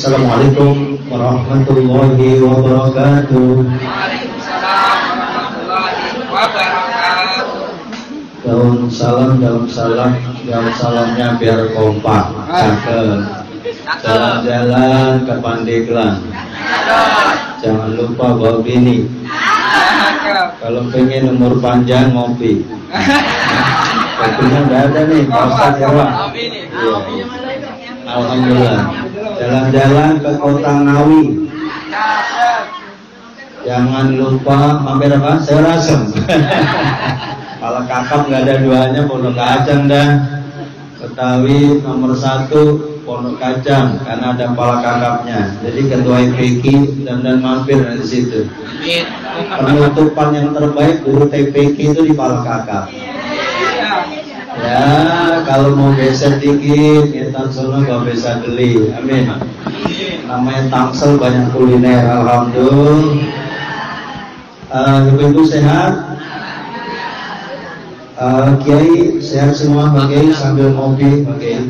Assalamualaikum warahmatullahi wabarakatuh. Waalaikumsalam warahmatullahi wabarakatuh. Daun salamnya biar kompak. Cakep. Jalan-jalan ke Pandeglang. Jangan lupa bawa bini. Kalau pengen umur panjang ngopi. Kopinya nggak ada nih, Pak Ustadz ya Pak. Alhamdulillah. Jalan-jalan ke Kota Ngawi. Jangan lupa mampir apa? Serasem. Kalau kakap nggak ada duanya, Pondok Kacang dah. Betawi nomor 1 Pondok Kacang karena ada kepala kakapnya. Jadi ketua IPK dan mampir di situ. Penutupan yang terbaik guru TPK itu di Pala Kakap. Ya, kalau mau geser dikit, ya Tangsel nggak bisa beli. Amin. Namanya Tangsel banyak kuliner. Alhamdulillah. Ibu-ibu sehat? Kiai sehat semua, Pak Kiai sambil ngopi, Pak Kiai.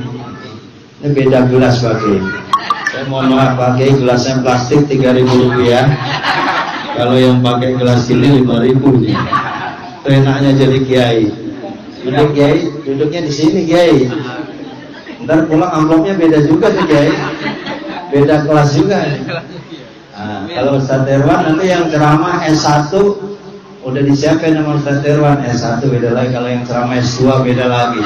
Ini beda gelas, Pak Kiai. Saya mohon maaf, Pak Kiai, gelasnya plastik 3.000 rupiah. Kalau yang pakai gelas ini 5.000 nih. Itu enaknya jadi Kiai. Mending Kiai duduknya di sini, Kiai. Ntar pulang amplopnya beda juga tuh, Kiai. Beda kelas juga. Nah, kalau Ustaz Irwan nanti yang ceramah S1 udah disiapin sama Ustaz Irwan, S1 beda lagi, kalau yang ceramah S2 beda lagi.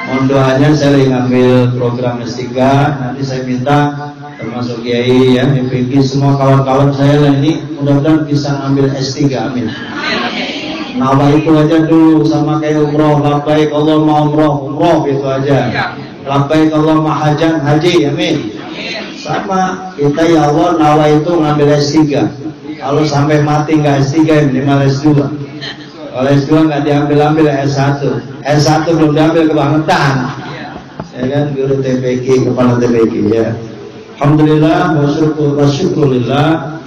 Mohon doanya, saya lagi ngambil program S3, nanti saya minta termasuk Kiai ya, FPG, semua kawan-kawan saya lah ini mudah-mudahan bisa ngambil S3, amin. Nawa itu aja dulu sama kayak umroh, labbaik Allahumma umroh gitu aja. Labbaik Allahumma hajan, haji, amin. Sama kita ya Allah, nawa itu ngambil S3. Kalau sampai mati nggak S3, minimal S2. Kalau S2 nggak diambil S1. S1 belum diambil kebangetan. Ya kan, guru TPK, kepala TPK ya. Alhamdulillah wa syukurillah.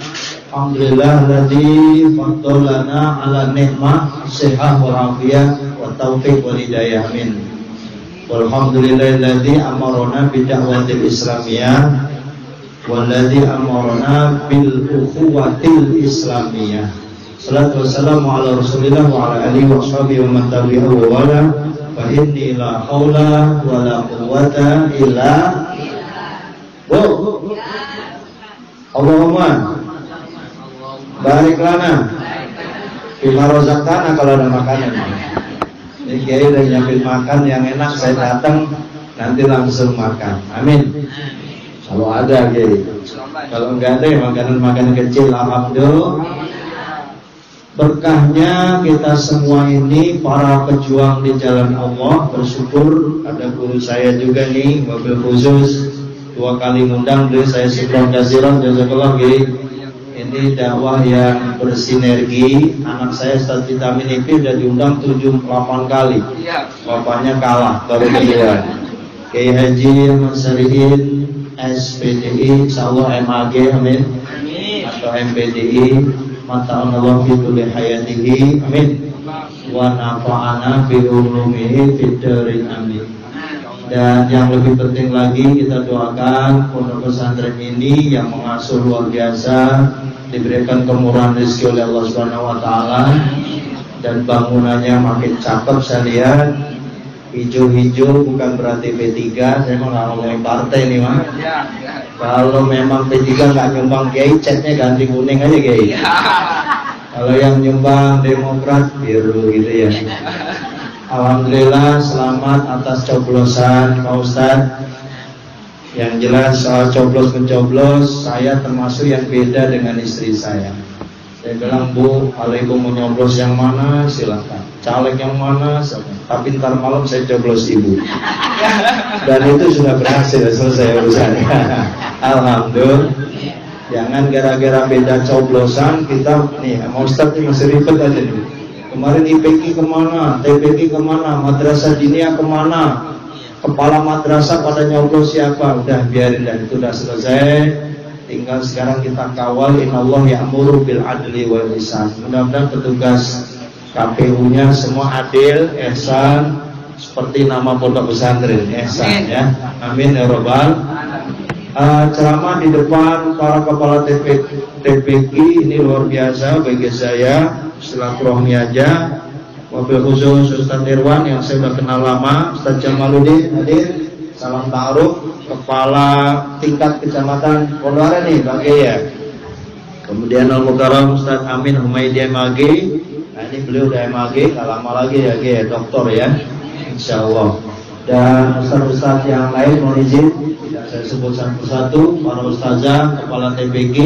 Alhamdulillah alladzi faddalana ala nikmah sihah wa afiyah wa taufiq wal hidayah, amin. Walhamdulillahilladzi amarna bi da'watil islamiyah walladzi amarna bil ukhuwatil islamiyah. Salatu wassalamu ala Rasulillah wa ala alihi wa sahbihi wa man tabi'ahu wa wala. Fa inni la haula wa la quwwata illa Allahumma barik lana bima razaqtana, kalau ada makanan. Ini Kiai udah nyiapin makan yang enak, saya datang nanti langsung makan. Amin. Kalau ada Kiai. Kalau enggak ada ya makanan-makanan kecil, alhamdulillah. Berkahnya kita semua ini para pejuang di jalan Allah, bersyukur ada guru saya juga nih, mobil khusus 2 kali ngundang, beliau saya syukur jaziran jazakallah Kiai. Ini dakwah yang bersinergi. Anak saya Ustaz Vitamin IP udah diundang 7-8 kali. Bapaknya kalah baru kedua. Kiai Haji Mansariin SPDI, insyaallah MAG, amin. Atau MPDI, mata'anallahu fi kulli hayatihi, amin. Wa nafa'ana bi ulumihi fid darin, amin. Dan yang lebih penting lagi, kita doakan pondok pesantren ini yang mengasuh luar biasa, diberikan kemurahan rezeki oleh Allah Subhanahu wa taala, dan bangunannya makin cakep. Saya lihat hijau-hijau bukan berarti P3. Saya mau ngomongin partai nih, Mas. Kalau memang P3 nggak nyumbang Kiai, catnya ganti kuning aja Kiai. Kalau yang nyumbang Demokrat biru gitu ya. Alhamdulillah, selamat atas coblosan Pak Ustadz. Yang jelas soal coblos-mencoblos, saya termasuk yang beda dengan istri saya. Saya bilang, Bu, kalau ibu mau nyoblos yang mana silakan, caleg yang mana silakan. Tapi ntar malam saya coblos ibu. Dan itu sudah berhasil, selesai urusannya. Alhamdulillah. Jangan gara-gara beda coblosan kita nih, Pak Ustadz ini masih ribet aja nih. Kemarin IPK kemana, TPK kemana, madrasah dinia kemana, kepala madrasah pada nyoblos siapa, udah biarin, dan itu udah selesai. Tinggal sekarang kita kawal, innallaha ya'muru bil adli wal ihsan. Mudah-mudahan petugas KPU-nya semua adil, ihsan, seperti nama pondok pesantren, ihsan ya. Amin ya robbal. ceramah di depan para kepala TPQ ini luar biasa bagi saya. Silaturahmi aja. Wabil khusus Ustaz Irwan yang saya sudah kenal lama, Ustaz Jamaluddin hadir, salam ta'aruf, kepala tingkat kecamatan Pondokaren nih bagi ya. Kemudian Al-Mukarram Ustaz Amin Humaydi MAG. Nah ini beliau udah MAG, gak lama lagi ya doktor ya, insyaallah. Dan ustaz-ustaz yang lain mohon izin tidak saya sebut satu-satu, para ustazah, kepala TPG.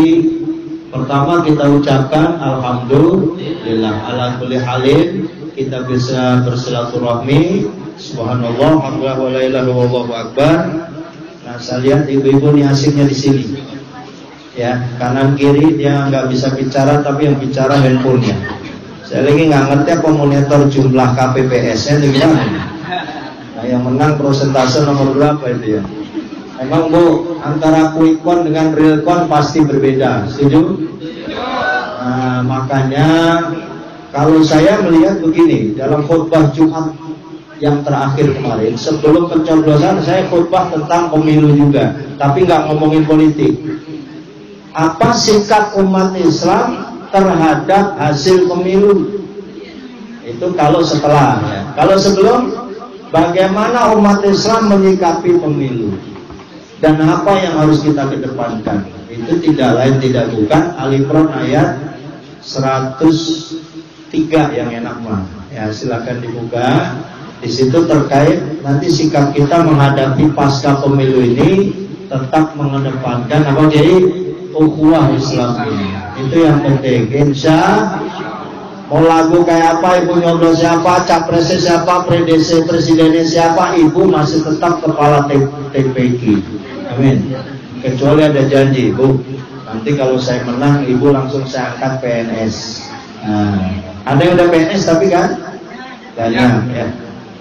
Pertama kita ucapkan alhamdulillah ala kulli halin kita bisa bersilaturahmi. Subhanallah, alhamdulillah, wa la ilaha illallah, akbar. Nah, saya lihat ibu-ibu nih asiknya di sini. Ya, kanan kiri dia nggak bisa bicara tapi yang bicara handphonenya. Saya lagi nggak ngerti apa monitor jumlah KPPS-nya itu gimana. Nah, yang menang persentase nomor berapa itu ya? Emang Bu, antara quick count dengan real count pasti berbeda, setuju? Nah, makanya kalau saya melihat begini, dalam khutbah Jumat yang terakhir kemarin, sebelum pencoblosan saya khutbah tentang pemilu juga, tapi nggak ngomongin politik. Apa sikap umat Islam terhadap hasil pemilu? Itu kalau setelah ya. Kalau sebelum, bagaimana umat Islam menyikapi pemilu? Dan apa yang harus kita kedepankan? Itu tidak lain tidak bukan Ali Imran ayat 103 yang enak mah. Ya silakan dibuka. Di situ terkait nanti sikap kita menghadapi pasca pemilu ini tetap mengedepankan apa jadi ukhuwah Islam ini. Itu yang penting. Insya mau lagu kayak apa, ibu nyoblos siapa, capresnya siapa, presidennya siapa, ibu masih tetap kepala TPG. Amin. Kecuali ada janji, Bu. Nanti kalau saya menang, ibu langsung saya angkat PNS. Nah, ada yang udah PNS tapi kan banyak ya,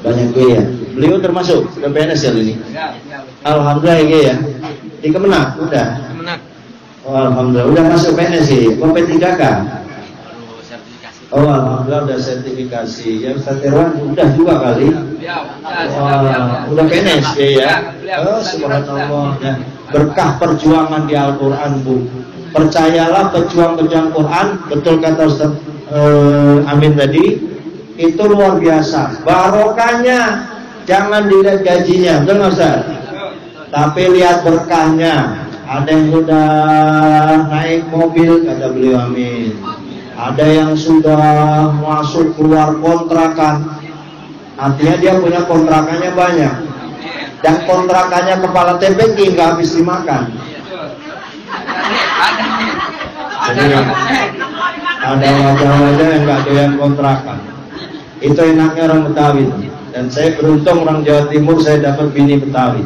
banyak gue ya. Beliau termasuk udah PNS ya ini. Alhamdulillah ya. Di Kemenak udah. Oh, alhamdulillah udah masuk PNS sih. Mau P3K? Oh, alhamdulillah udah sertifikasi. Ya Ustaz Irwan udah juga kali. Udah PNS ya. Oh, subhanallah. Ya. Berkah perjuangan di Al-Qur'an, Bu. Percayalah pejuang-pejuang Quran, betul kata Ustaz Amin tadi, itu luar biasa. Barokahnya jangan dilihat gajinya, betul nggak Ustaz? Tapi lihat berkahnya. Ada yang sudah naik mobil, kata beliau amin. Ada yang sudah masuk keluar kontrakan, artinya dia punya kontrakannya banyak. Dan kontrakannya kepala TPG nggak habis dimakan. Jadi ada wajah-wajah yang nggak doyan kontrakan. Itu enaknya orang Betawi. Dan saya beruntung orang Jawa Timur, saya dapat bini Betawi.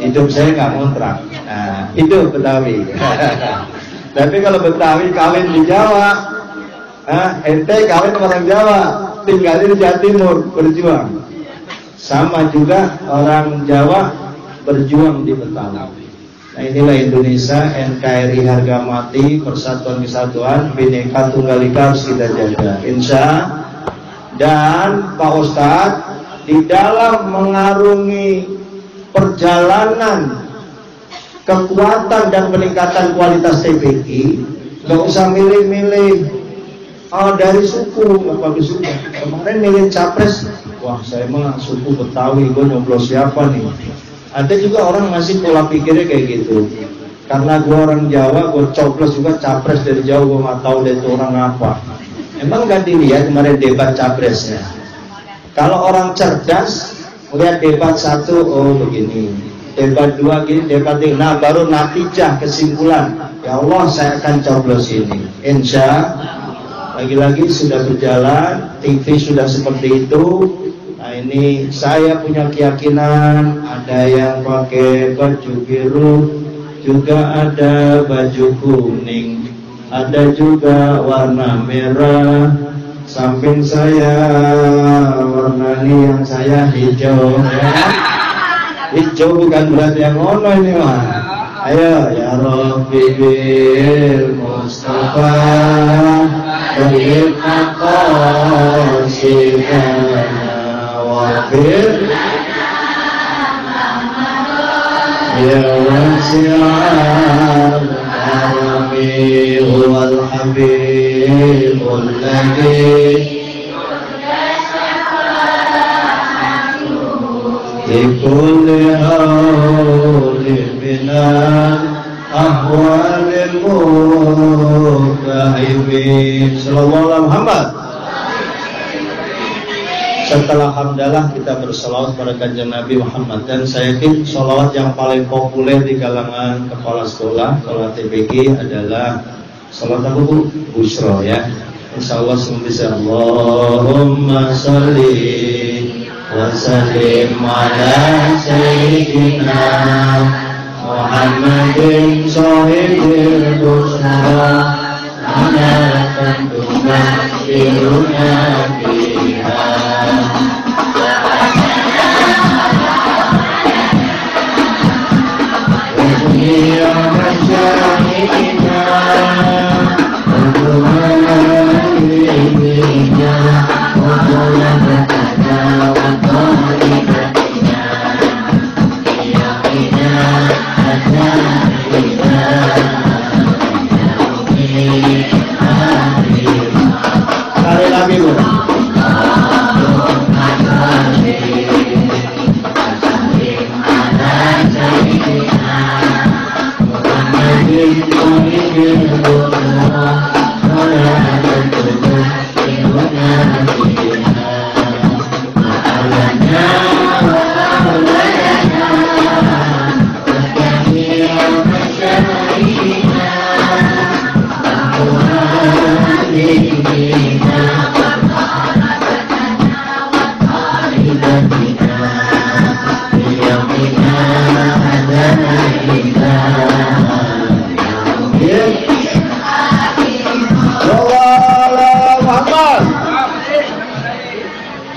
Hidup saya nggak kontrak. Nah, itu Betawi. Tapi kalau Betawi kawin di Jawa, ente kawin sama orang Jawa, tinggal di Jawa Timur berjuang. Sama juga orang Jawa berjuang di Betawi. Nah inilah Indonesia, NKRI harga mati, persatuan kesatuan, Bhinneka Tunggal Ika harus kita jaga. Insya. Dan Pak Ustadz di dalam mengarungi perjalanan kekuatan dan peningkatan kualitas TPG, nggak usah milih-milih dari suku, apa suku. Kemarin milih capres, wah saya mah suku Betawi, gue nyoblos siapa nih? Ada juga orang masih pola pikirnya kayak gitu. Karena gue orang Jawa, gue coblos juga capres dari jauh, gue nggak tahu dia itu orang apa. Emang nggak dilihat kemarin debat capresnya? Kalau orang cerdas melihat debat satu, oh begini, debat dua gini, debat tiga, nah baru natijah kesimpulan. Ya Allah saya akan coblos ini. Insya lagi-lagi sudah berjalan, TV sudah seperti itu. Nah ini saya punya keyakinan, ada yang pakai baju biru, juga ada baju kuning, ada juga warna merah. Samping saya warna ini yang saya hijau ya. Hijau bukan berarti yang ngono ini mah. Ayo ya Rabbi bil Mustafa bil aqasidana wa bil ya wasi'al karami wal habibul ladzi likulli hawlin minal ahwalil mutahibin. Sallallahu alaihi Muhammad. Setelah hamdalah kita bersalawat pada kanjeng Nabi Muhammad, dan saya yakin salawat yang paling populer di kalangan kepala sekolah TPG adalah salawat Abu Bushra ya. Insyaallah semua bisa. Allahumma sholli wa sallim ala sayyidina Muhammadin sahibil busra ana tantuman firuna biha ya masyayikina sekali lagi Bu.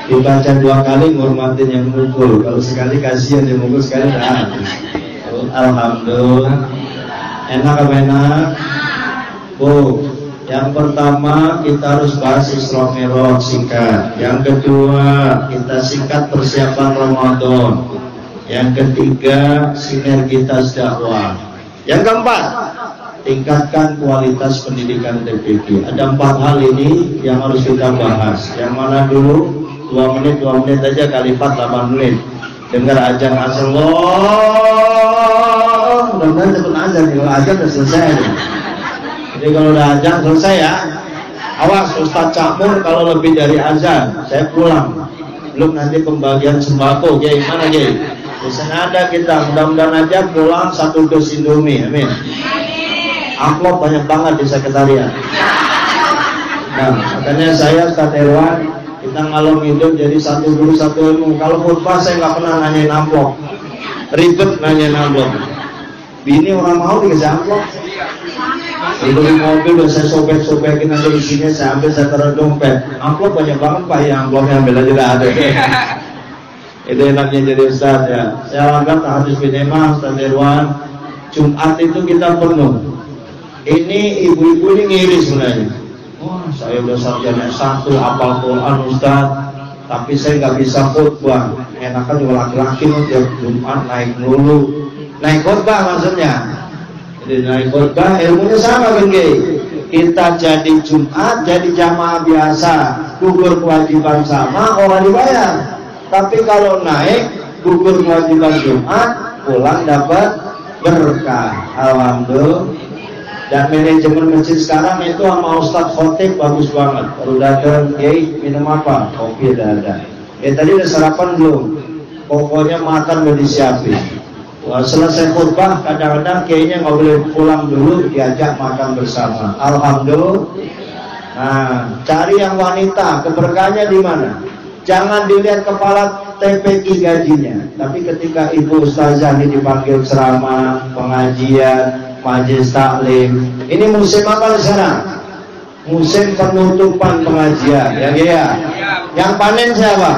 Dibaca 2 kali ngormatin yang mukul, kalau sekali kasihan yang mukul sekali dah. Alhamdulillah. Enak apa enak? Bu, yang pertama kita harus bahas Isra Mi'raj singkat. Yang kedua kita singkat persiapan Ramadan. Yang ketiga sinergitas dakwah. Yang keempat tingkatkan kualitas pendidikan TPG. Ada 4 hal ini yang harus kita bahas. Yang mana dulu? 2 menit aja kali 4 8 menit. Dengar azan Allah. Mudah-mudahan cepat azan. Kalau azan sudah selesai. Jadi kalau udah azan selesai ya. Awas Ustaz Cakmur kalau lebih dari azan saya pulang. Belum nanti pembagian sembako. Kiai mana Kiai? Di sana ada kita. Mudah-mudahan aja pulang 1 dus Indomie. Amin. Amplop banyak banget di sekretariat. Nah, makanya saya Ustaz Irwan kita ngalor hidup jadi satu guru satu ilmu. Kalau khutbah saya nggak pernah nanyain amplop, ribet nanyain amplop. Bini orang mau dikasih amplop. Beli mobil udah saya sobek-sobekin aja isinya, saya ambil, saya taruh dompet. Amplop banyak banget Pak, ya amplopnya ambil aja dah ada. Itu enaknya jadi Ustaz ya. Saya anggap hadis binema Ustaz Irwan, Jumat itu kita penuh. Ini ibu-ibu ini ngiri sebenarnya. Wah, saya udah sarjana S1, hafal Quran Ustaz, tapi saya nggak bisa khutbah. Enakan juga laki-laki tiap Jumat naik dulu. Naik khutbah maksudnya. Jadi naik khutbah ilmunya sama kan kita jadi Jumat, jadi jamaah biasa, gugur kewajiban sama, orang dibayar. Tapi kalau naik gugur kewajiban Jumat, pulang dapat berkah. Alhamdulillah. Dan manajemen masjid sekarang itu sama Ustadz Khotib bagus banget. Baru datang, Kiai minum apa? Kopi ada. Tadi udah sarapan belum? Pokoknya makan udah disiapin. Wah, selesai khutbah kadang-kadang Kiainya nggak boleh pulang dulu, diajak makan bersama. Alhamdulillah. Nah, cari yang wanita, keberkahannya di mana? Jangan dilihat kepala TPG gajinya, tapi ketika ibu ustazah ini dipanggil ceramah, pengajian, majelis taklim. Ini musim apa sekarang? Musim penutupan pengajian, ya dia. Yang panen siapa?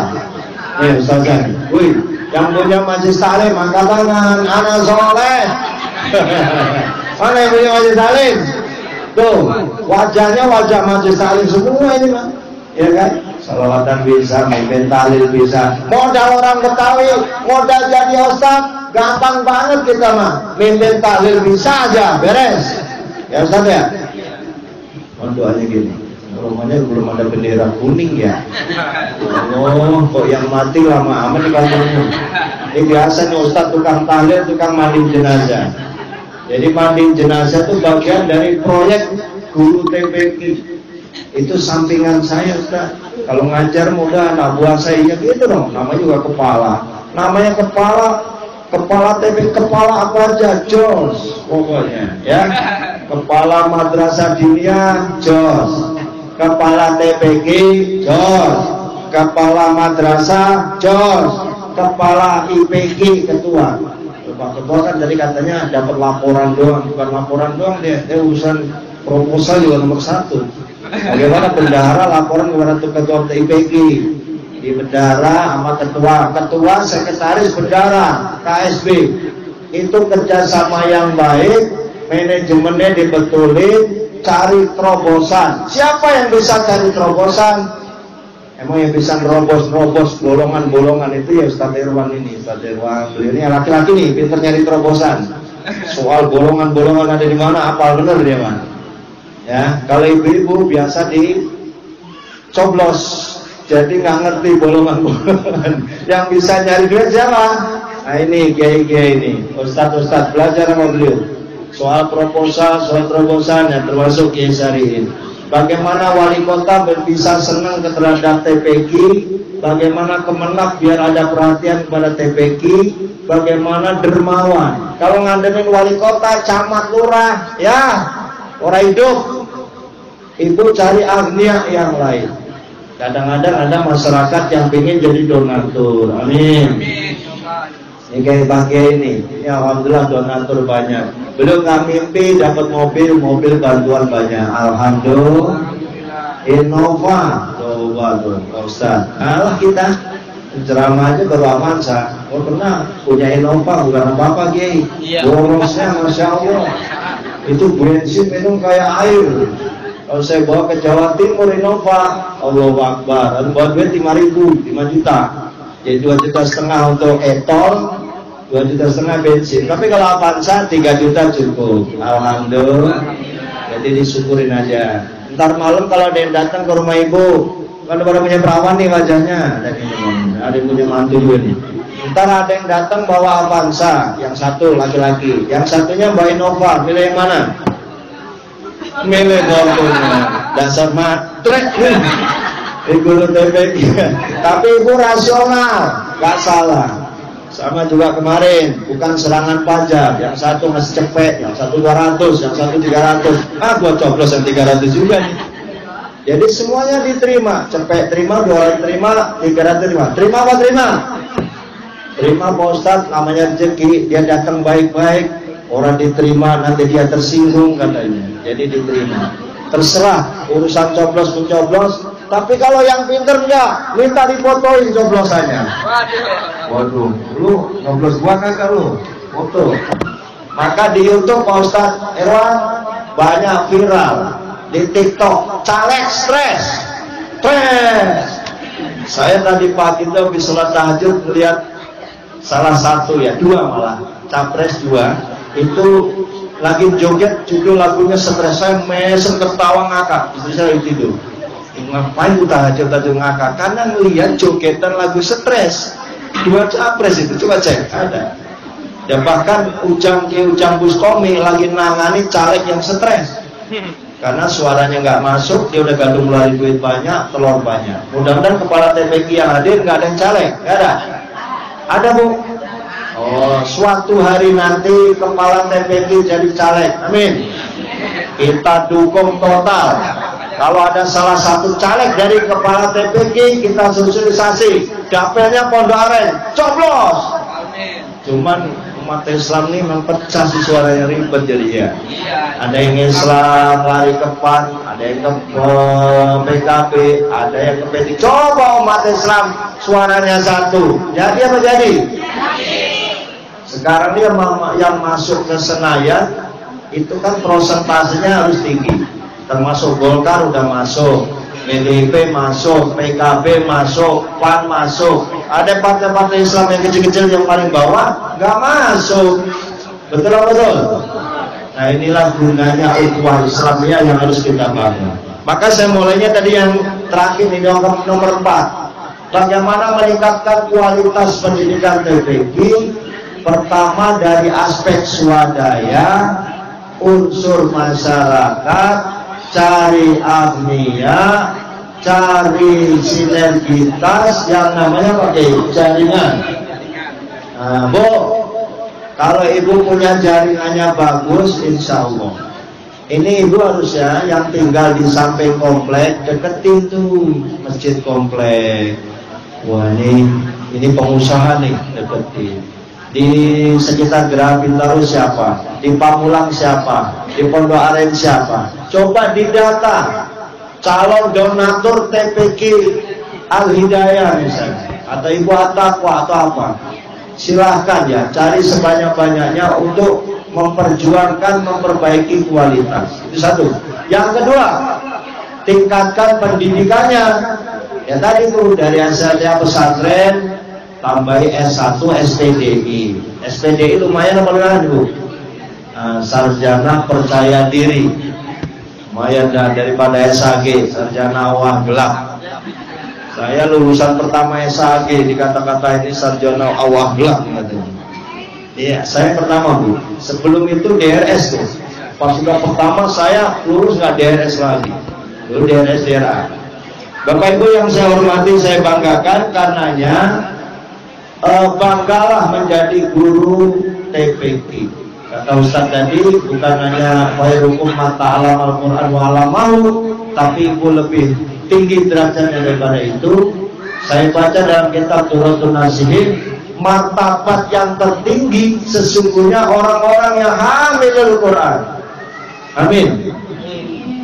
Ustazah. Wih, yang punya majelis taklim angkat tangan, anak soleh. Mana yang punya majelis taklim? Tuh, wajahnya wajah majelis taklim semua ini Pak. Ya kan? Salawatan bisa, mimpin tahlil bisa. Modal orang Betawi, modal jadi ustaz, gampang banget kita mah. Mimpin tahlil bisa aja, beres. Ya Ustaz ya? Doanya gini, rumahnya belum ada bendera kuning ya. Oh, kok yang mati lama amat di kampungnya. Ini biasa nih Ustaz tukang tahlil, tukang mandi jenazah. Jadi mandi jenazah itu bagian dari proyek guru TPQ. Itu sampingan saya Ustaz. Kalau ngajar mudah anak buah saya ya gitu dong. Namanya juga kepala. Namanya kepala TPQ, kepala apa aja, Jos pokoknya ya. Kepala madrasah diniyah, Jos. Kepala TPQ, Jos. Kepala madrasah, Jos. Kepala IPG, ketua. Pak Ketua kan jadi katanya dapat laporan doang, bukan laporan doang dia urusan proposal juga nomor 1. Bagaimana bendahara laporan kepada ketua IPG, di bendahara sama ketua sekretaris bendahara KSB. Itu kerjasama yang baik, manajemennya dibetulin, cari terobosan. Siapa yang bisa cari terobosan? Emang yang bisa nerobos bolongan-bolongan itu ya Ustaz Irwan ini. Ustaz Irwan beliau ini laki-laki nih, pinter nyari terobosan. Soal bolongan-bolongan ada di mana, apal bener dia mah. Ya, kalau ibu-ibu biasa dicoblos, jadi nggak ngerti bolongan-bolongan. Yang bisa nyari duit siapa? Nah ini kiai-kiai ini, Ustaz-Ustaz belajar sama beliau. Soal proposal, soal terobosan ya termasuk Kiai Sariin. Bagaimana wali kota bisa senang terhadap TPQ, bagaimana Kemenak biar ada perhatian kepada TPQ, bagaimana dermawan. Kalau ngandelin wali kota, camat, lurah, ya orang hidup. Ibu cari agnia yang lain. Kadang-kadang ada masyarakat yang ingin jadi donatur. Amin. Ini kayak bagian ini. Ya alhamdulillah donatur banyak. Belum nggak mimpi dapat mobil bantuan banyak. Alhamdulillah. Innova, coba tuh, Pak Ustaz. Alah kita ceramah aja baru Avanza. Oh pernah punya Innova bukan apa-apa Kiai. Borosnya Masya Allah. Itu bensin minum kayak air. Kalau saya bawa ke Jawa Timur Innova, Allahu Akbar. Dan buat duit 5.000, 5 juta. Jadi 2,5 juta untuk etol, 2,5 juta bensin. Tapi kalau Avanza 3 juta cukup. Alhamdulillah. Jadi disyukurin aja. Ntar malam kalau ada yang datang ke rumah ibu, kan pada punya perawan nih wajahnya. Ada yang punya mantu juga nih. Ntar ada yang datang bawa Avanza, yang satu laki-laki, yang satunya bawa Innova. Milih yang mana? Milih motornya. Dasar matrek. Guru TPQ. Tapi ibu rasional, gak salah. Sama juga kemarin, bukan serangan pajak. Yang satu ngasih cepet, yang satu 200, yang satu 300. Gua coblos yang 300 juga nih. Jadi semuanya diterima. Cepet terima, 200 terima, 300 terima. Terima apa terima? Terima Pak Ustadz, namanya rezeki. Dia datang baik-baik, orang diterima, nanti dia tersinggung katanya. Jadi diterima. Terserah urusan coblos-mencoblos. Tapi kalau yang pinter enggak, minta difotoin coblosannya. Waduh, lu coblos gua kagak lu? Foto. Maka di YouTube Pak Ustadz Irwan banyak viral. Di TikTok, caleg stres. Saya tadi pagi itu habis sholat tahajud melihat salah satu ya, 2 malah, capres 2 itu lagi joget, judul lagunya stres. Saya mesem ketawa ngakak, istri saya tidur. Ngapain tahajud ngakak? Karena melihat jogetan lagu stres. 2 capres itu, coba cek, ada. Dan bahkan Ujang Bustomi lagi nangani caleg yang stres. Karena suaranya nggak masuk, dia udah gandum lari duit banyak, telur banyak. Mudah-mudahan kepala TPQ yang hadir nggak ada yang caleg, nggak ada. Ada Bu? Oh, suatu hari nanti kepala TPQ jadi caleg, amin. Kita dukung total. Kalau ada salah satu caleg dari kepala TPQ, kita sosialisasi. Dapelnya Pondok Aren, coblos. Amin. Cuman umat Islam ini mempecah si suaranya ribet jadi ya. Ada yang Islam lari ke PAN, ada yang ke PKB, ada yang ke P3. Coba umat Islam suaranya satu. Jadi apa jadi? Sekarang dia yang masuk ke Senayan itu kan prosentasenya harus tinggi. Termasuk Golkar udah masuk, PDIP masuk, PKB masuk, PAN masuk. Ada partai-partai Islam yang kecil-kecil yang paling bawah nggak masuk. Betul apa betul? Nah inilah gunanya ukhuwah Islamiyah yang harus kita bangun. Maka saya mulainya tadi yang terakhir ini nomor 4. Bagaimana meningkatkan kualitas pendidikan TPQ? Pertama dari aspek swadaya, unsur masyarakat, cari agnia, cari sinergitas yang namanya pakai jaringan. Nah, Bu, kalau ibu punya jaringannya bagus, insya Allah. Ini ibu harusnya yang tinggal di samping komplek, deketin tuh masjid komplek. Wah ini pengusaha nih, deketin. Di sekitar Geraha Bintaro siapa? Di Pamulang siapa? Di Pondok Aren siapa? Coba didata calon donatur TPQ Al-Hidayah misalnya, atau Ibu At-Taqwa atau apa. Silahkan ya, cari sebanyak-banyaknya untuk memperjuangkan, memperbaiki kualitas. Itu satu. Yang kedua, tingkatkan pendidikannya. Ya tadi tuh dari asasnya pesantren, tambahi S1 SPDI. SPDI lumayan apa enggak Bu? Sarjana percaya diri. Lumayan daripada SAG, sarjana awah gelap. Saya lulusan pertama SAG dikata-kata ini sarjana awah gelap katanya. Iya, saya pertama Bu. Sebelum itu DRS tuh. Pas sudah pertama saya lulus nggak DRS lagi. Dulu DRS DRA. Bapak Ibu yang saya hormati, saya banggakan karenanya banggalah menjadi guru TPQ. Kata Ustaz tadi, bukan hanya khairukum man ta'allama al-Qur'an wa 'allamahu, tapi ibu lebih tinggi derajatnya daripada itu. Saya baca dalam kitab Tuhratun Nasihin, martabat yang tertinggi sesungguhnya orang-orang yang hamilul Quran. Amin.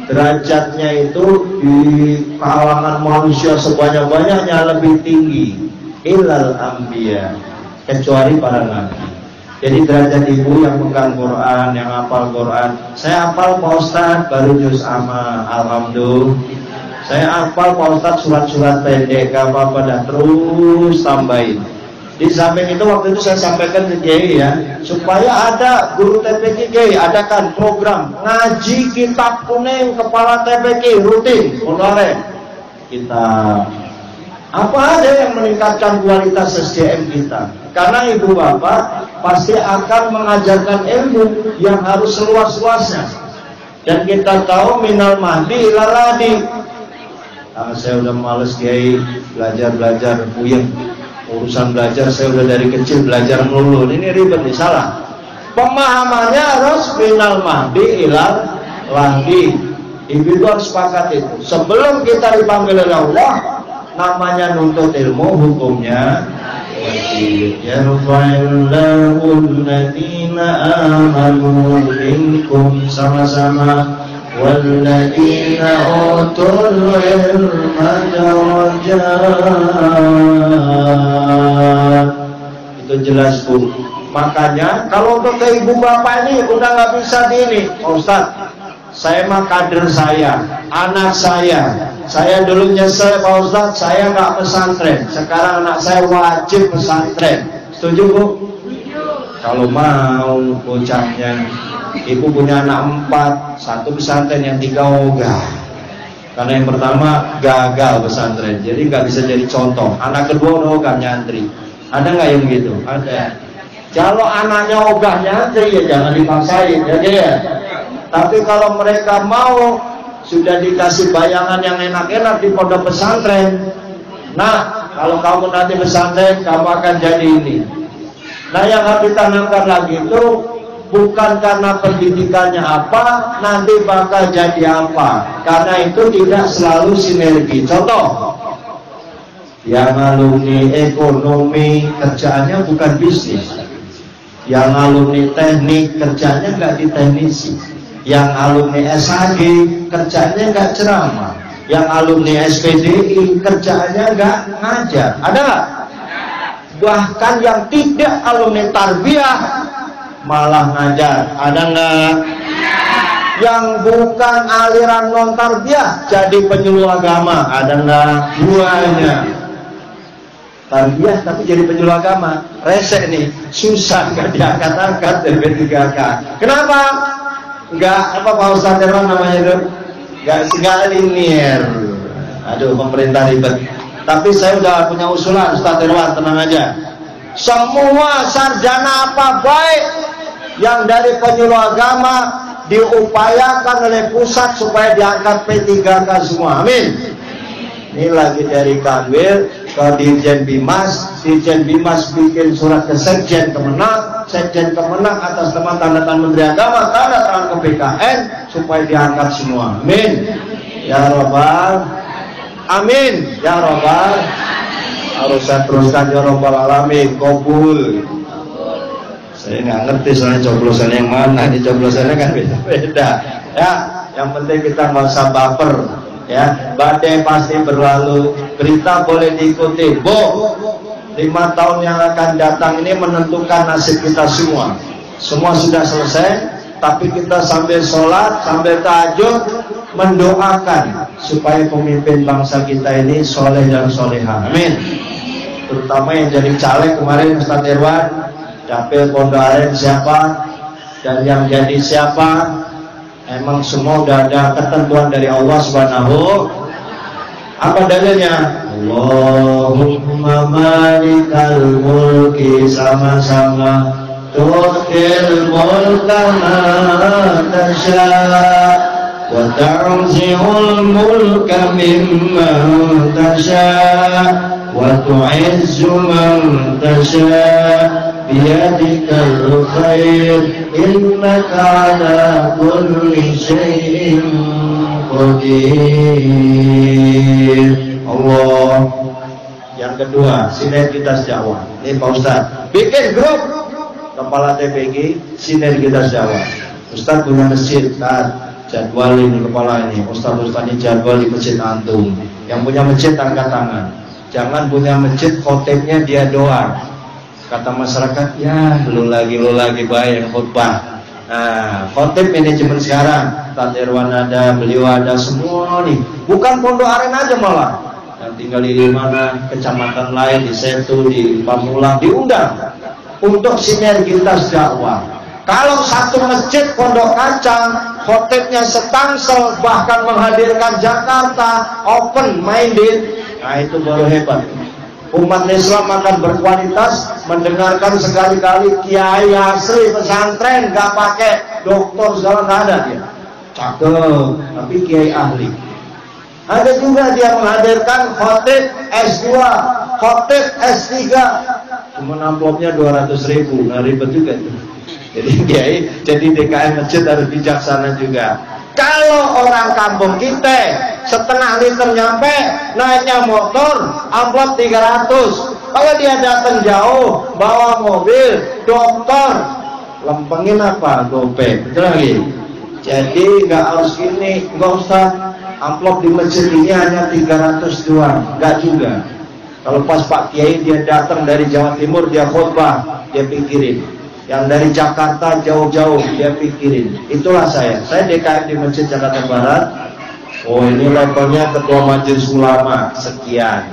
Derajatnya itu di kalangan manusia sebanyak-banyaknya lebih tinggi ilal anbiya, kecuali para nabi. Jadi derajat ibu yang pegang Quran, yang hafal Quran. Saya hafal Pak Ustaz baru juz amma, alhamdulillah. Saya hafal Pak Ustaz surat-surat pendek, gak apa-apa dah, terus tambahin. Di samping itu waktu itu saya sampaikan ke Kiai ya, supaya ada guru TPQ Kiai, adakan program ngaji kitab kuning kepala TPQ rutin, online. Kitab apa ada yang meningkatkan kualitas SDM kita? Karena ibu bapak pasti akan mengajarkan ilmu yang harus seluas-luasnya. Dan kita tahu minal mahdi ilal lahdi. Saya udah males Kiai belajar puyeng. Urusan belajar saya udah dari kecil belajar melulu. Ini ribet nih, salah. Pemahamannya harus minal mahdi ilal lahdi. Ibu harus sepakat itu. Sebelum kita dipanggil oleh Allah, namanya nuntut ilmu, hukumnya wajib. Yarfa'illahu alladhina amanu minkum, sama-sama, walladzina utul ilma darajat. Itu jelas Bu. Makanya kalau untuk ke ibu bapak ini udah nggak bisa ini, Ustaz. Saya mah kader saya, anak saya dulu nyesel Pak Ustaz, saya nggak pesantren. Sekarang anak saya wajib pesantren. Setuju Bu? Kalau mau bocahnya, ibu punya anak 4, 1 pesantren, yang 3 ogah. Karena yang pertama gagal pesantren, jadi nggak bisa jadi contoh. Anak kedua udah ogah nyantri. Ada nggak yang gitu? Ada. Kalau anaknya ogah nyantri ya jangan dipaksain, ya. Tapi kalau mereka mau, sudah dikasih bayangan yang enak-enak di pondok pesantren. Nah, kalau kamu nanti pesantren, kamu akan jadi ini. Nah, yang harus ditanamkan lagi itu bukan karena pendidikannya apa, nanti bakal jadi apa. Karena itu tidak selalu sinergi. Contoh, yang alumni ekonomi kerjaannya bukan bisnis. Yang alumni teknik kerjanya nggak di teknisi. Yang alumni SAG kerjanya nggak ceramah. Yang alumni SPDI kerjanya nggak ngajar. Ada nggak? Bahkan yang tidak alumni tarbiyah malah ngajar. Ada nggak? yang bukan aliran non tarbiyah jadi penyuluh agama, ada nggak? Duanya. Tarbiyah tapi jadi penyuluh agama, resek nih, susah, nggak diangkat-angkat dari P3K. Kenapa? Nggak apa Pak Ustadz Irwan namanya itu? Nggak linear. Aduh, pemerintah ribet. Tapi saya udah punya usulan, Ustadz Irwan, tenang aja. Semua sarjana apa baik yang dari penyuluh agama diupayakan oleh pusat supaya diangkat P3K semua. Amin. Ini lagi dari Kanwil ke Dirjen Bimas, Dirjen Bimas bikin surat ke Sekjen Kemenang, Sekjen Kemenang atas nama tanda tangan Menteri Agama, tanda tangan ke BKN supaya diangkat semua. Amin. Ya Rabbal. Amin. Ya Rabbal. Harus saya teruskan ya Rabbal Alamin. Kabul. Saya nggak ngerti soalnya coblosan yang mana, di coblosannya kan beda-beda. Ya, yang penting kita nggak usah baper. Ya, badai pasti berlalu. Berita boleh diikuti. 5 tahun yang akan datang ini menentukan nasib kita semua. Semua sudah selesai, tapi kita sambil sholat, sambil tahajud mendoakan supaya pemimpin bangsa kita ini soleh dan soleha. Amin. Terutama yang jadi caleg kemarin Ustadz Irwan, dapil Pondok Aren siapa, dan yang jadi siapa. Emang semua udah ada ketentuan dari Allah Subhanahu. Apa dalilnya? Allahumma malikal mulki, sama-sama tu'til mulka man tasha wa ta'zi'ul mulka mimman tasha wa tu'izzu man tasha biyadikal khair innaka ala kulli syai'in qadir. Allah. Yang kedua, sinergitas dakwah. Ini Pak Ustadz bikin grup kepala TPG sinergitas dakwah. Ustadz punya masjid, jadwal ini kepala ini. Ustadz ini jadwal di masjid antum. Yang punya masjid angkat tangan. Jangan punya masjid khotibnya dia doa. Kata masyarakat, ya lu lagi bayang khutbah. Nah, khotib manajemen sekarang, Ustadz Irwan ada, beliau ada, semua nih. Bukan Pondok Aren aja malah. Yang tinggal di mana, kecamatan lain, di Setu, di Pamulang, diundang untuk sinergitas dakwah. Kalau satu masjid Pondok Kacang, khotibnya setangsel, bahkan menghadirkan Jakarta, open minded, nah itu baru hebat. Umat Islam akan berkualitas mendengarkan sekali-kali kiai asli pesantren, nggak pakai doktor segala, nggak ada dia. Cakep, tapi kiai ahli. Ada juga dia menghadirkan khotib S2, khotib S3, cuma amplopnya 200.000, nah ribet juga itu. Jadi kiai, jadi DKM masjid harus bijaksana juga. Kalau orang kampung kita setengah liter nyampe, naiknya motor, amplop 300. Kalau dia datang jauh, bawa mobil, dokter, lempengin apa? Gopay. Betul lagi. Jadi nggak harus gini, nggak usah amplop di masjid ini hanya 300 doang, nggak juga. Kalau pas Pak Kiai dia datang dari Jawa Timur, dia khutbah, dia pikirin. Yang dari Jakarta jauh-jauh dia pikirin. Itulah saya DKM di Masjid Jakarta Barat. Oh ini levelnya ketua majelis ulama, sekian.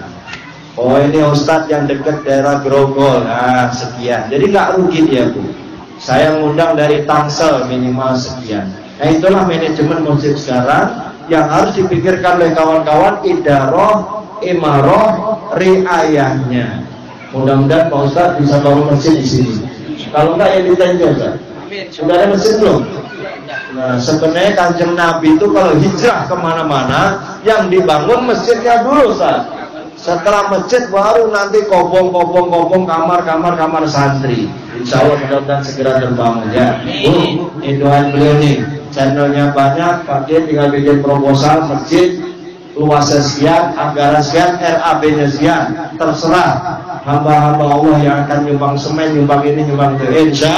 Oh ini ustadz yang dekat daerah Grogol, sekian. Jadi nggak rugi dia Bu. Saya ngundang dari Tangsel minimal sekian. Nah itulah manajemen masjid sekarang yang harus dipikirkan oleh kawan-kawan, idaroh, imaroh, riayahnya. Mudah-mudahan Pak Ustadz bisa bangun masjid di sini. Kalau enggak ya ditanya Ustaz. Sudah ada masjid belum? Nah sebenarnya Kanjeng Nabi itu kalau hijrah kemana-mana yang dibangun masjidnya dulu Ustaz. Setelah masjid baru nanti kobong kamar santri. Insya Allah mudah-mudahan segera terbangun ya. Ini doain beliau nih. Channelnya banyak, Pak Dia tinggal bikin proposal masjid luasnya sekian, anggaran sekian, RAB-nya sekian, terserah hamba-hamba Allah yang akan nyumbang semen, nyumbang ini, nyumbang itu. Insya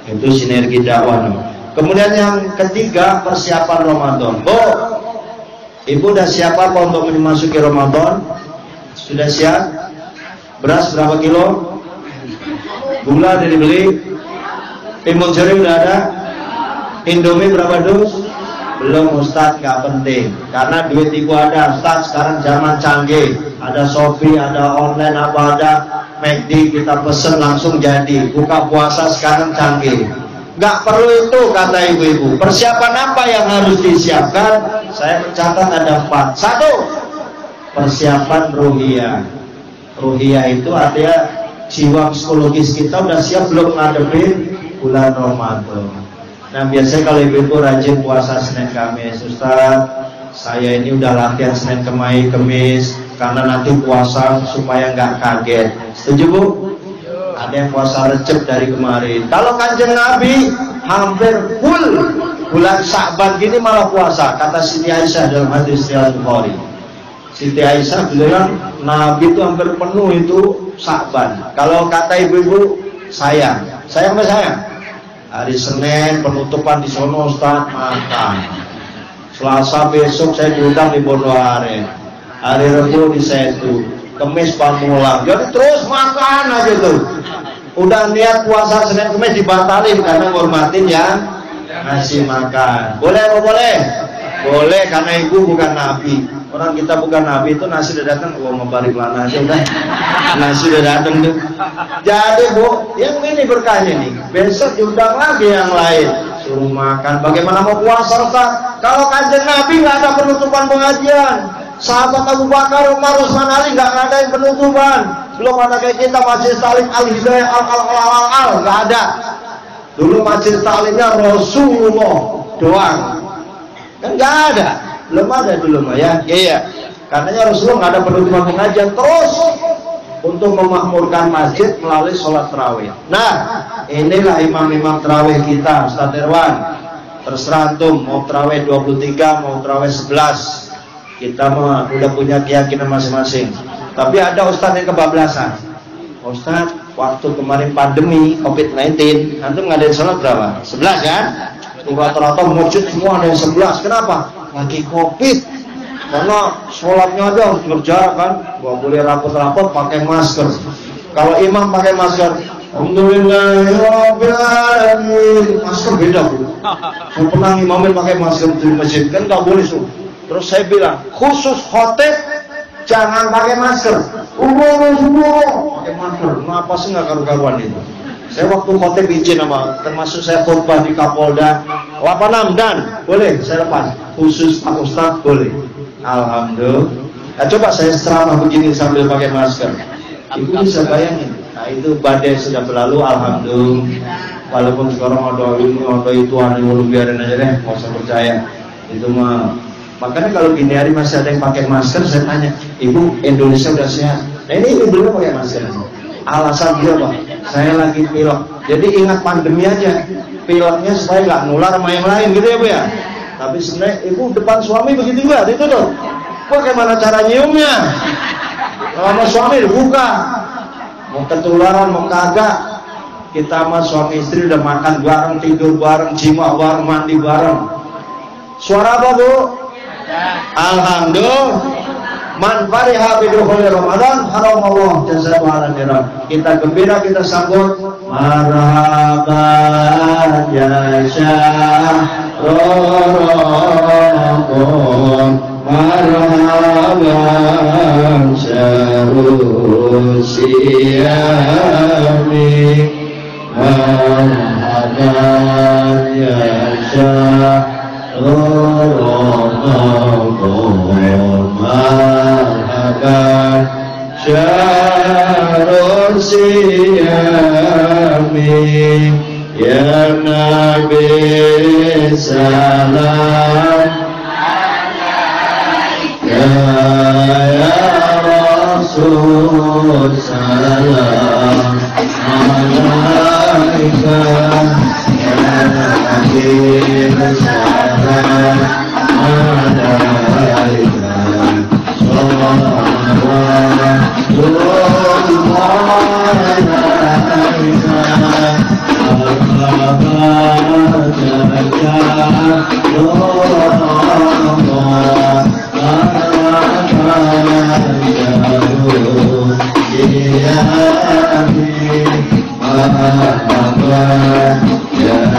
itu sinergi dakwah. Kemudian yang ketiga, persiapan Ramadan. Ibu udah siap apa untuk memasuki Ramadan? Sudah siap? Beras berapa kilo? Gula udah dibeli? Timun suri udah ada? Indomie berapa dus? Belum Ustadz, nggak penting. Karena duit ibu ada Ustadz, sekarang zaman canggih. Ada Shopee, ada online, apa ada McD, kita pesen langsung jadi. Buka puasa sekarang canggih. Nggak perlu itu kata ibu-ibu. Persiapan apa yang harus disiapkan? Saya mencatat ada 4. 1. Persiapan ruhiyah. Ruhiyah itu artinya jiwa psikologis kita udah siap belum ngadepin bulan Ramadan. Nah biasanya kalau ibu-ibu rajin puasa Senin Kamis, Ustaz, saya ini udah latihan Senin Kemis karena nanti puasa supaya nggak kaget. Setuju Bu? Ada yang puasa Recep dari kemarin. Kalau Kanjeng Nabi hampir full bulan Sya'ban gini malah puasa. Kata Siti Aisyah dalam hadis riwayat Bukhari. Siti Aisyah bilang Nabi itu hampir penuh itu Sya'ban. Kalau kata ibu-ibu sayang apa sayang? Hari Senin penutupan di sono Ustaz makan. Selasa besok saya diundang di Bondoare. Hari Rabu di Setu. Kemis Pamulang. Jadi terus makan aja tuh. Udah niat puasa Senin Kemis dibatalin karena ngormatin yang ngasih makan. Boleh apa boleh? Boleh karena ibu bukan nabi. Orang kita bukan nabi itu nasi udah datang, gua mau balik lana aja udah. Nasi udah datang tuh. Jadi Bu, yang ini berkahnya nih. Besok diundang lagi yang lain. Suruh makan. Bagaimana mau puasa Ustaz? Kalau Kanjeng Nabi nggak ada penutupan pengajian. Sahabat Abu Bakar, Umar, Utsman, Ali nggak ada yang penutupan. Belum ada kayak kita Masjid Salim Al-Hidayah Al nggak ada. Dulu Masjid Salimnya Rasulullah doang. Kan nggak ada. Belum ada dulu mah ya. Iya. Karenanya Rasulullah nggak ada penutupan pengajian terus untuk memakmurkan masjid melalui sholat tarawih. Nah, inilah imam-imam tarawih kita, Ustaz Irwan. Terserah antum mau tarawih 23, mau tarawih 11. Kita mah udah punya keyakinan masing-masing. Tapi ada ustaz yang kebablasan. Ustaz, waktu kemarin pandemi COVID-19, antum ngadain sholat berapa? 11 kan? Rata-rata masjid semua ada yang 11. Kenapa? Lagi COVID. Karena sholatnya aja harus berjarak kan. Gak boleh rapot-rapot pakai masker. Kalau imam pakai masker, alhamdulillahirrahmanirrahim. Masker beda Bu. Saya pernah imamin pakai masker di masjid kan gak boleh tuh. Terus saya bilang, khusus khotib jangan pakai masker. Pakai masker. Kenapa sih nggak karu-karuan itu? Saya waktu khotib izin sama, termasuk saya khutbah di Kapolda 86 dan boleh saya lepas. Khusus Pak Ustadz boleh. Alhamdulillah. Nah, coba saya ceramah begini sambil pakai masker. Ibu bisa bayangin. Nah itu badai sudah berlalu. Alhamdulillah. Walaupun sekarang ada ini, ada itu, ada yang biarin aja deh. Nggak usah percaya. Itu mah. Makanya kalau gini hari masih ada yang pakai masker, saya tanya, Ibu Indonesia udah sehat? Nah ini ibu belum pakai masker. Alasan dia Pak, saya lagi pilek. Jadi ingat pandemi aja, pileknya supaya nggak nular sama yang lain gitu ya Bu ya. Tapi sebenarnya ibu depan suami begitu juga, itu tuh. Bagaimana cara nyiumnya? Sama suami dibuka, mau ketularan mau kagak. Kita sama suami istri udah makan bareng, tidur bareng, jima bareng, mandi bareng. Suara apa Bu? Alhamdulillah. Man fariha bidukhuli Ramadan haramallah jazahu ala khairan. Kita gembira, kita sambut marhaban ya syahrul marhaban syahrul siyami marhaban ya syahrul marhaban syahrul siyami ya Nabi salam ya Rasul salam alaika ya Nabi salam alaika ya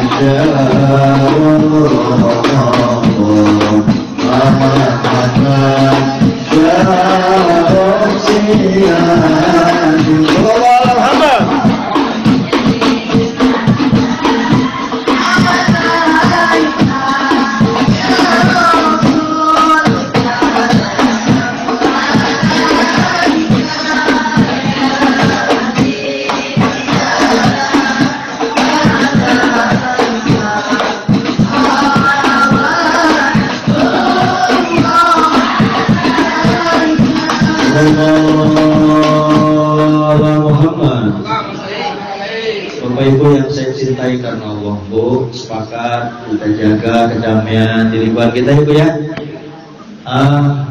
Bapak Ibu yang saya cintai karena Allah, Bu, sepakat kita jaga kedamaian di lingkungan kita, Ibu ya.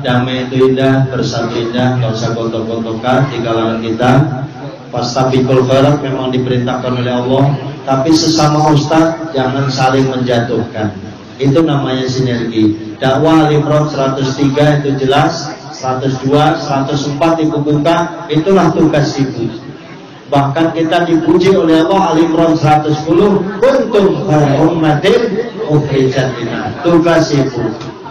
Damai itu indah, bersatu indah, nggak usah gontok-gontokan di kalangan kita. Fastabiqul khairat memang diperintahkan oleh Allah, tapi sesama ustaz jangan saling menjatuhkan. Itu namanya sinergi. Dakwah Al-Imran 103 itu jelas, 102, 104 Ibu buka, itulah tugas Ibu. Bahkan kita dipuji oleh Allah Al-Imran 110, kuntum khairu ummatin ukhrijat linnas. Tugas Ibu.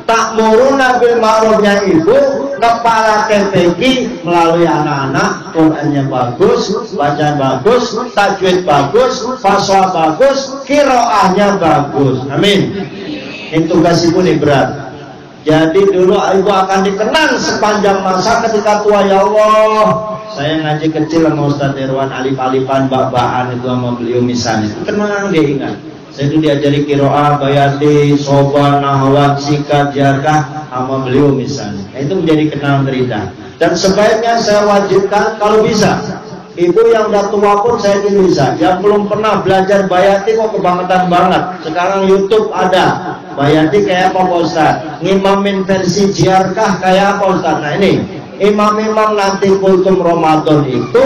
Ta'muruna bil ma'rufnya Ibu, kepala KPG melalui anak-anak, Qur'annya bagus, bacaan bagus, tajwid bagus, faswa bagus, qiraahnya bagus. Amin. Ini tugas Ibu nih berat. Jadi dulu Ibu akan dikenang sepanjang masa ketika tua, ya Allah. Saya ngaji kecil sama Ustadz Irwan, alif-alifan, bak-bakan itu sama beliau misalnya. Tenang dia ingat. Saya itu diajari qiraah, bayati, soba, nahwat, sikat, jarkah sama beliau misalnya. Nah, itu menjadi kenal terindah. Dan sebaiknya saya wajibkan kalau bisa. Ibu yang udah tua pun saya ingin bisa. Yang belum pernah belajar bayati kok kebangetan banget. Sekarang YouTube ada. Bayati kayak apa Pak Ustadz? Ngimamin versi jarkah kayak apa Ustadz? Nah ini. Imam-imam nanti kultum Ramadan itu,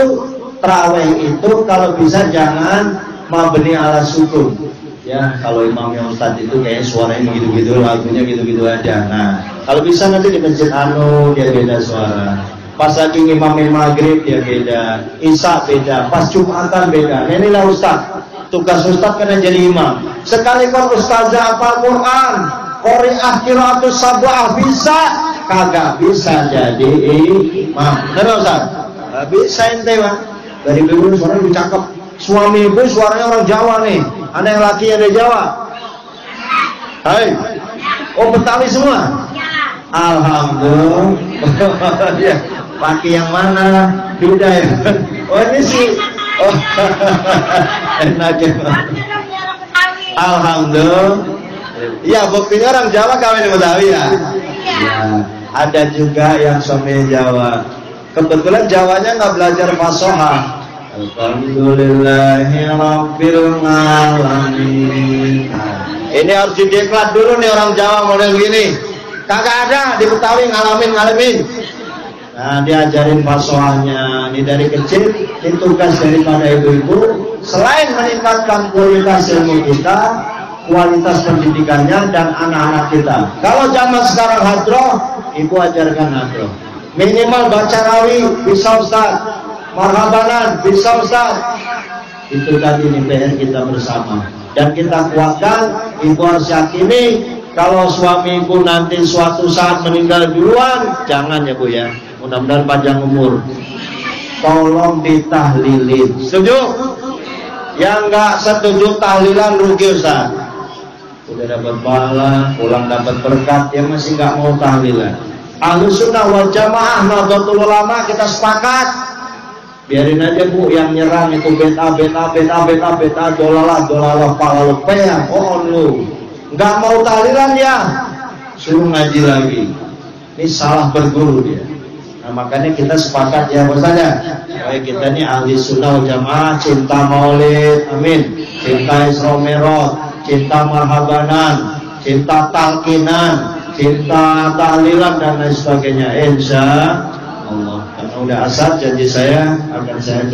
tarawih itu kalau bisa jangan mabni ala sukun. Ya, kalau imamnya Ustadz itu kayak suaranya gitu-gitu, lagunya gitu-gitu aja. Nah, kalau bisa nanti di masjid anu dia beda suara. Pas lagi ngimamin maghrib dia beda, isya beda, pas Jumatan beda. Nah, inilah Ustadz. Tugas Ustadz karena jadi imam. Sekalipun Ustazah hafal Quran, qari'ah qiraatus sab'ah bisa, kagak bisa jadi imam. Terus Ustaz? Bisa ente Pak. Dari dulu suaranya lebih cakep. Suami ibu suaranya orang Jawa nih. Ada yang laki yang dari Jawa. Hai. Oh Betawi semua? Alhamdulillah. Ya. Pakai yang mana? Beda ya. Oh ini sih. Oh. Enak ya. Alhamdulillah. Iya, buktinya orang Jawa kawin di Betawi ya. Ya. Ada juga yang suami Jawa. Kebetulan Jawanya nggak belajar fasoha. Alhamdulillahirabbil alamin. Ini harus dideklat dulu nih orang Jawa model gini. Kagak ada di Betawi ngalamin. Nah, diajarin fasohanya. Ini dari kecil. Ini tugas daripada ibu-ibu. Selain meningkatkan kualitas ilmu kita, kualitas pendidikannya dan anak-anak kita. Kalau zaman sekarang hadroh, ibu ajarkan hadroh. Minimal baca rawi bisa Ustaz, marhabanan bisa Ustaz. Itu tadi nih PR kita bersama. Dan kita kuatkan, ibu harus yakini kalau suami ibu nanti suatu saat meninggal duluan, jangan ya Bu ya. Mudah-mudahan panjang umur. Tolong ditahlilin. Setuju? Yang nggak setuju tahlilan rugi Ustaz. Udah dapat pahala, pulang dapat berkat, yang masih nggak mau tahlilan. Ahlus Sunnah wal Jamaah, Nahdlatul Ulama kita sepakat. Biarin aja Bu yang nyerang itu beta, dolalah, pala lepean. Oh lu, nggak mau tahlilan ya, suruh ngaji lagi. Ini salah berguru dia. Nah makanya kita sepakat ya bahwasanya, baik kita ini ahli sunnah wal jamaah, cinta maulid, amin, cinta Isra Mi'raj, cinta marhabanan, cinta talqinan, cinta tahlilan dan lain sebagainya. Insya Allah. Karena udah asar janji saya akan saya